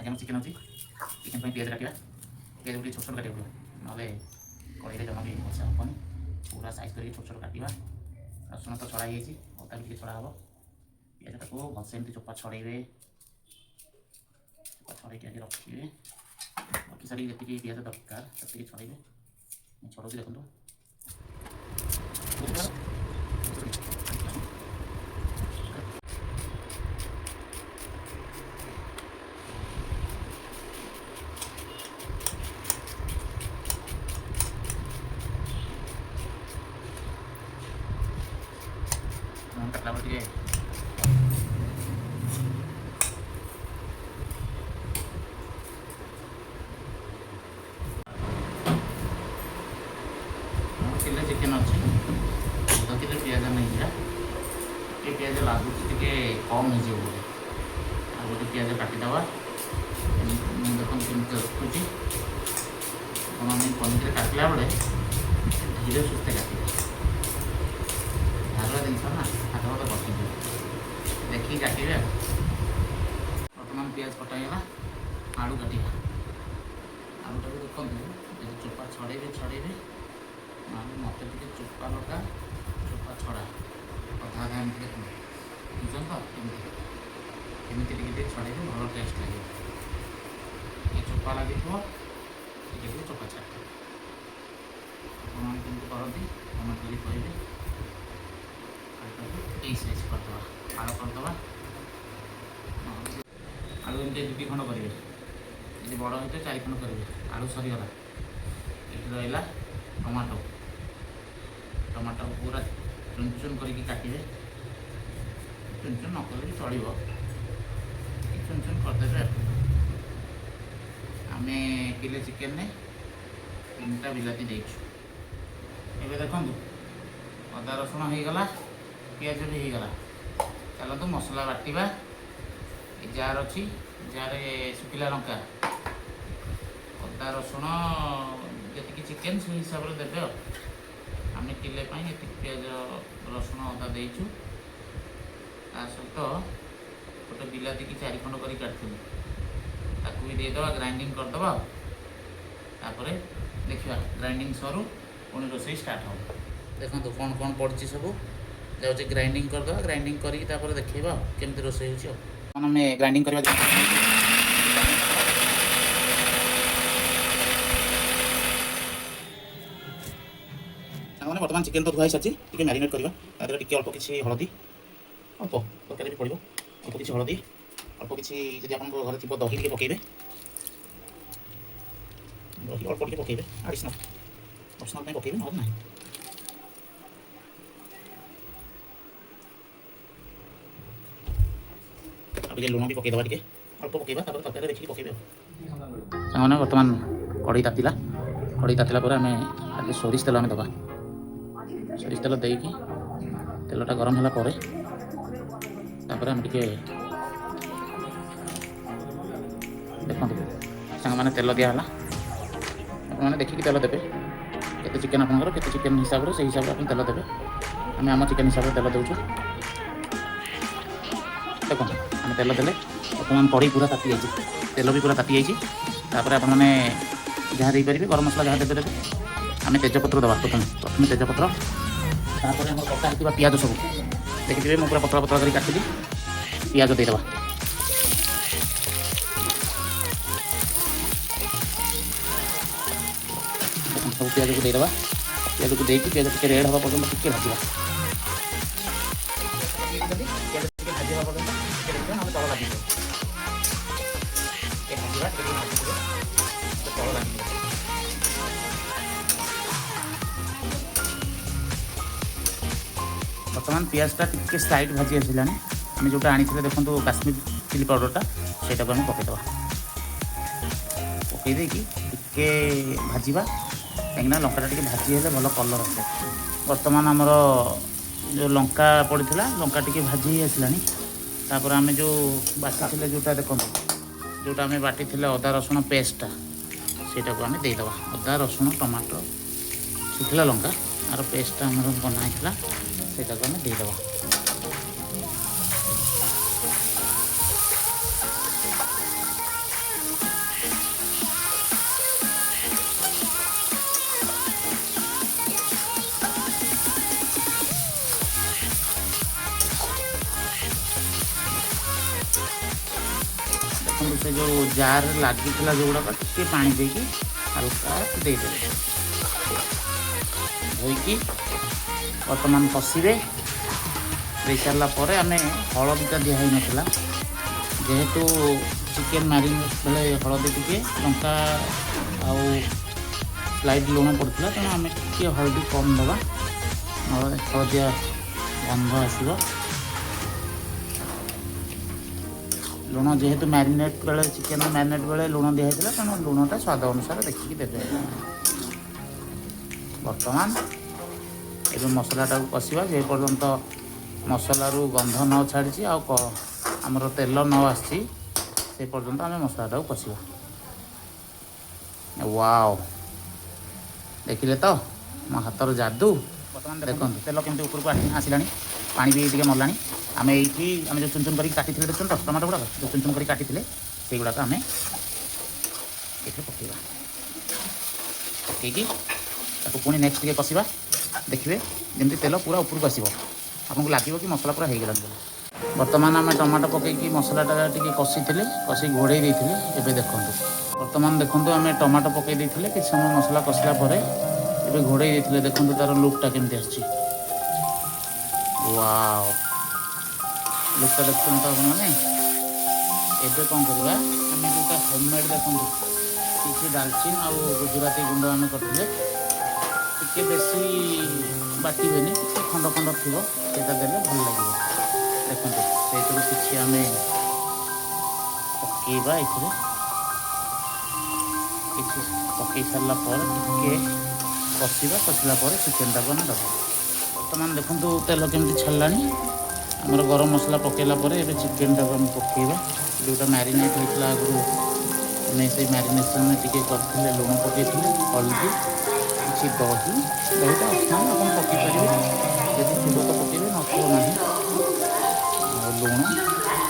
आज हम चिकेन अच्छी चिकेन पिज काटा पिज छोट छोट काटा पड़ो ना कड़े जमा भी बसा हेनी पूरा साइज कर छोट छोट काटा रसुण तो छड़ा अदा भी छड़ा हम पिज को भलसे एमती चोपा छड़े चोपा छड़े रखिए रखी सारी जी पिज दरकार से छड़े छड़ो देखो कटला टे किलो चिकेन अच्छी अध किलो पिज नहीं ये पिज लगुच टे कम हो गोटे पिज काटिदेवा देखो कमी रखुची पनीर काटला बेले धीरे सुस्थे काटे धारुआ जिन ना हाथ हाथ बस देखिए काटे बर्तमान पिज कटागला आलू काटा आलूटा भी देखते चोपा छड़े छड़े मत टे चोपा लगा चोपा छड़ा अधा अधा एमती देखो बुझल तो एमती टे छड़े भल टेस्ट लगे ये चोपा लगे टे चोपा छाड़े आपमती करती कमेंट कर कहे यही साइज करदे आड़ करदे आलू एमती दुटी खंड करेंगे जी बड़ होते 4 खंड करेंगे आलू सरीगला ये रहा टमाटो टमाटो पूरा चुन चुन करके काटे चुन चुन न कले चलो चुन चुन करदे आम किले चिकेन 3टा बिलाती देचु ए देखु अदा रसुण होगला पिज भी होगला चलतु मसला बाटा जार अच्छी जार शुखिला लंका अदा रसुण जी चिकेन से हिसाब से देवे आम किले ये पिज रसुण अदा देचु सहित गोटे बिलाती की 4 खंड कर काटूँ ताकू भी देदेवा ग्राइंडिंग करदे तापर देखा ग्राइंडिंग सरू पुणी रोसई स्टार्ट हो देखो कौन कौन पड़ी सब जाऊँचे ग्राइंडिंग करदे ग्राइंडिंग कर देखा केमती रोसई हो ग्राइंडिंग करवा मैंने बर्तमान चिकेन तो धुआई सारी टी मैरिनेट करवा टी अल्प किसी हलदी अल्प तरकारी भी पड़ो अल्प किसी हलदी अल्प किसी जी आप घर थी दही टे पकड़े दही अल्प टे पकड़े आडिशनल ऑप्शनल पकड़े ना ना टे लुण भी पकईदेवा टे अल्प पकईवा तरकारी देखिए पकड़े सामने बर्तमान कड़ई तातिला आम आज सोरिष तेल आम दबा सोरिष तेल देकी तेलटा गरम है आम टे देखो सांग मैंने तेल दिहला मैंने देखिए तेल देवे के चिकेन आपंकर के चिकेन हिसाब से हिसाब से तेल देवे आम आम चिकेन हिसाब से तेल देचु देखो आम तेल देले बर्तमान कड़ई पूरा ताती जाइए तेल भी पूरा ताती जाइए आपने जहाँ देपारे गरम मसला जहाँ देवे आम तेजपत्र दबा प्रथम तेजपत्र तापर आम कटा होता पिज सब देखिए मुझे पूरा पतला पतला कर काटिली पिज देदेवा सब पिज को देदेवा पिज को देकी पिज टे रेड हवा पर्यटन टी भाजवा भाजी हवा पर्यटन तल लगे तल लगे बर्तमान पियाजटा टी साइड भाजी आसला आम जोटा आनी देखो काश्मीर चिली पाउडरटा से पकईदे पकईदे टे भाजवा कहीं लंका टे भाजी हेल्ले भल कलर आसे बर्तमान आमर जो लंका पड़ा लंका टे भाजी आसला तापर आम जो बाटी जोटा देखो जोटा आम बाटी अदा रसुण पेस्टा से आम देदेवा अदा रसुण टमाटो शुखिला लंका आर पेस्टा आम बनाई से आम देदेवा देखो से जो जार लगी जो गुड़ाक टे पा देकी हल्का देदे धोईकी बर्तमान कषिबे दे सारापर आम हलदीटा दिखाई नाला जेहेतु चिकेन मैरिनेट बेले हलदी टी लंका आउ स्लाइड लुण पड़ता तेणु आम टे हलदी कम दबा हलदिया गंध आसो लुण जेहेतु मैरिनेट बेले चिकेन मैरिनेट बेले लुण दिखाई तेणु लुणटा स्वाद अनुसार देखिकी देते। बर्तमान ये मसलाटा कषा जे पर्यंत मसलारू गंध न छाड़ी आमर तेल न आसी से पर्यंत आम मसलाटा कषा। वाओ देखिले तो मो हाथर जादू। बर्तमान देखो तेल केमती ऊपर को आसला पानी भी टे मरला आम ये आम जो चुन चुन कर काटी देखते तो टमाटो गुड़ाक जो चुन चुन कर काटी से गुड़ाक आम ये पकड़ा पकईकी पुणी नेक्स्ट टे कषा देखिए जमी तेल पूरा ऊपर को आसो आपको लगे कि मसला पूरा हो गला। बर्तमान आम टमाटो पकईकी मसलाटा टे कषी घोड़े देते ये देखो बर्तमान देखो आम टमाटो पकई देते कि समय मसला कषला ये घोड़े देते देखो तार लुकटा केमती आस वाओ लुकटा देखते तो आपने एबे कौन करवा आम जो होममेड देखो किसी डालचिन आउ गुजराती गुंड आम करते टे बेसी बाटबेनि कि खंड खंड थी से देने भल लगे देखो से किसी आम पकईवा ये किसी पकई सारापर टे कषा कषला चिकेन टाक आम दबा। बर्तमान देखो तेल केमती छाड़ा आमर गरम मसला पकईला ये चिकेन टाक आम पकईवा जोटा मैरिनेट होता आगु आम से मैरिनेसन टी करते लुण पकई हल्दी किसी दही दहीटा ऑप्शनल आप पकई पारे जब थोड़ा तो पकड़े नथो ना लुण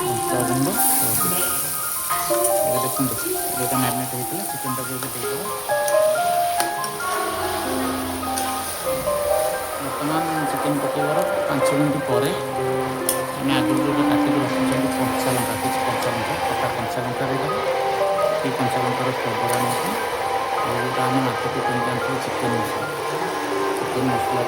लंकागुंड ये देखो जोटा मैरिनेट होता चिकेन टाक बर्तमान चिकेन पकईबार 5 मिनट पर आम आगे जो काटिक रखी कंचा लंका किसी कंचा लंका कटा कंचा लंका देदेव ये कंचा लंकार फ्लेवर आने जो आम मार्केट किन आनी चिकेन मसला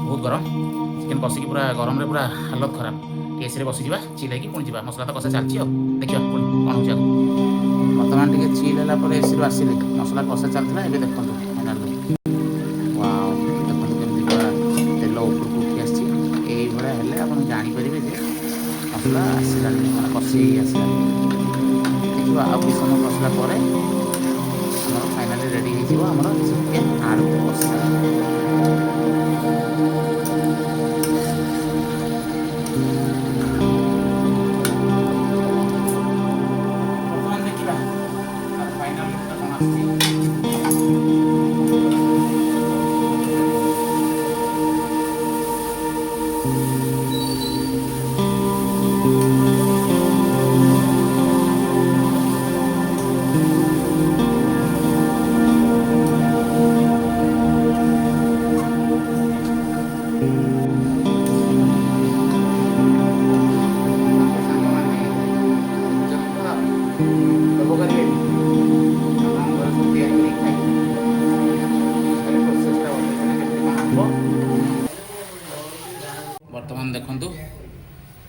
बहुत गरम चिकेन कषिकी पूरा गरम रे पूरा हालत खराब टेस्ट बसी जा चिल्लाइकी पुणी जा मसला तो कषा चलती देखिए कौन हो बर्तमान टे चिल है एसी आसिले मसला कषा चलता है देखो फाइनाल वाओ देखो केमती पूरा तेल ऊपर को उठी आसभाया हेल्ले आप जापर मसला आसला मैं कषि आसला देखिए आउ कि समय कषला फाइनाली रेडी हो चिकेन आलू कषा। बर्तमान देखु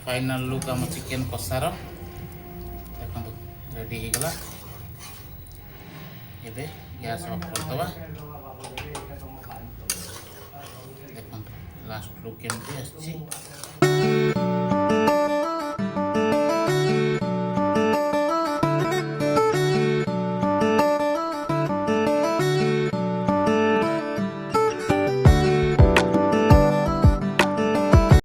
फाइनाल लुक आम चिकेन कषार देखो रेडी हो गला एबे गैस ऑफ करदवा देखो लास्ट लुक केमती आछि।